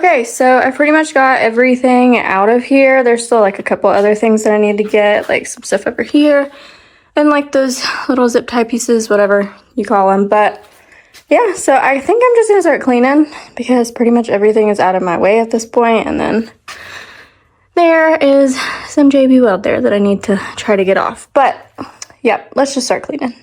Okay, so I pretty much got everything out of here. There's still like a couple other things that I need to get, like some stuff over here and like those little zip tie pieces, whatever you call them. But yeah, so I think I'm just gonna start cleaning because pretty much everything is out of my way at this point. And then there is some JB Weld there that I need to try to get off. But yeah, let's just start cleaning.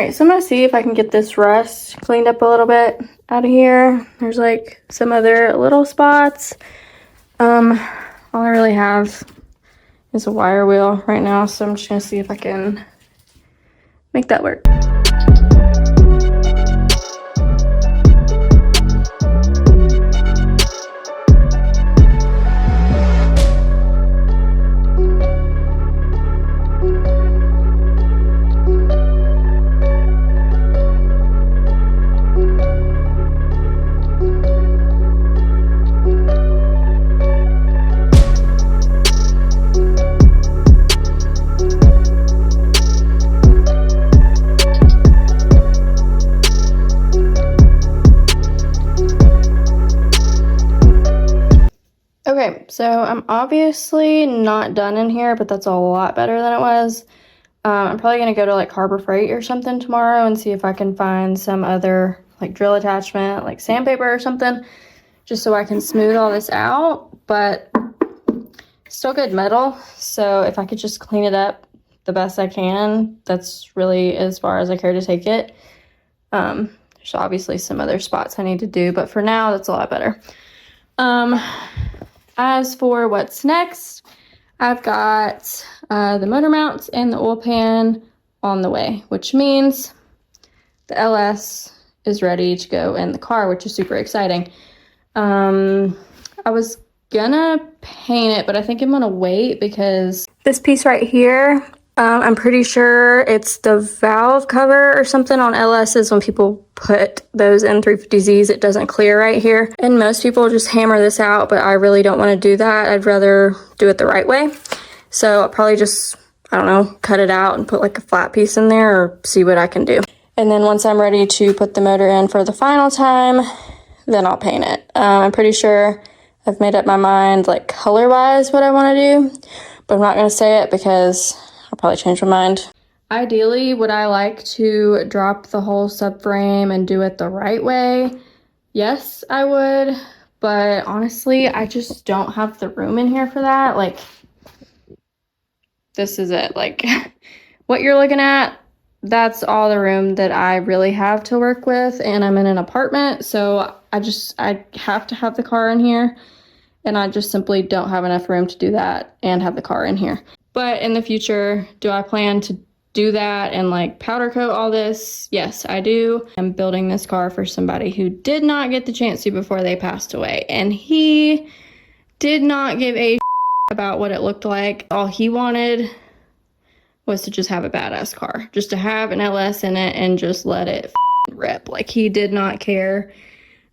Alright, so I'm gonna see if I can get this rust cleaned up a little bit out of here. There's like some other little spots. All I really have is a wire wheel right now, so I'm just gonna see if I can make that work. Okay, so I'm obviously not done in here, but that's a lot better than it was. I'm probably gonna go to like Harbor Freight or something tomorrow and see if I can find some other like drill attachment, like sandpaper or something, just so I can smooth all this out. But still good metal, so if I could just clean it up the best I can, that's really as far as I care to take it. There's obviously some other spots I need to do, but for now, that's a lot better. As for what's next, I've got the motor mounts and the oil pan on the way, which means the LS is ready to go in the car, which is super exciting. I was gonna paint it, but I think I'm gonna wait because this piece right here, I'm pretty sure it's the valve cover or something on LS's. When people put those N350Zs, it doesn't clear right here. And most people just hammer this out, but I really don't want to do that. I'd rather do it the right way. So I'll probably just, I don't know, cut it out and put like a flat piece in there or see what I can do. And then once I'm ready to put the motor in for the final time, then I'll paint it. I'm pretty sure I've made up my mind like color-wise what I want to do, but I'm not going to say it because I'll probably change my mind. Ideally, would I like to drop the whole subframe and do it the right way? Yes, I would, but honestly, I just don't have the room in here for that. Like, this is it. Like, what you're looking at, that's all the room that I really have to work with, and I'm in an apartment, so I have to have the car in here, and I just simply don't have enough room to do that and have the car in here. But in the future, do I plan to do that and like powder coat all this? Yes, I do. I'm building this car for somebody who did not get the chance to before they passed away, and he did not give a about what it looked like. All he wanted was to just have a badass car, just to have an LS in it and just let it rip. Like, he did not care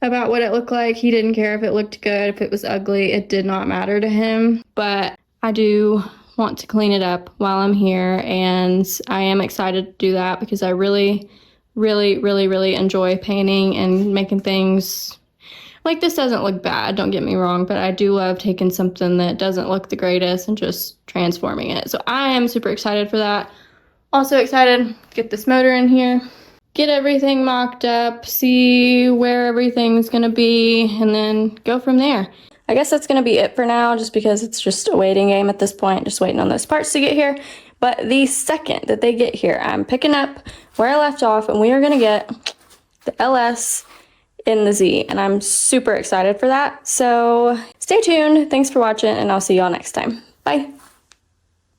about what it looked like. He didn't care if it looked good, if it was ugly. It did not matter to him. But I do want to clean it up while I'm here, and I am excited to do that because I really enjoy painting and making things. Like, this doesn't look bad, don't get me wrong, but I do love taking something that doesn't look the greatest and just transforming it. So I am super excited for that. Also excited to get this motor in here, get everything mocked up, see where everything's gonna be, and then go from there. I guess that's gonna be it for now, just because it's just a waiting game at this point, just waiting on those parts to get here. But the second that they get here, I'm picking up where I left off, and we are gonna get the LS in the Z, and I'm super excited for that. So stay tuned, thanks for watching, and I'll see y'all next time. Bye.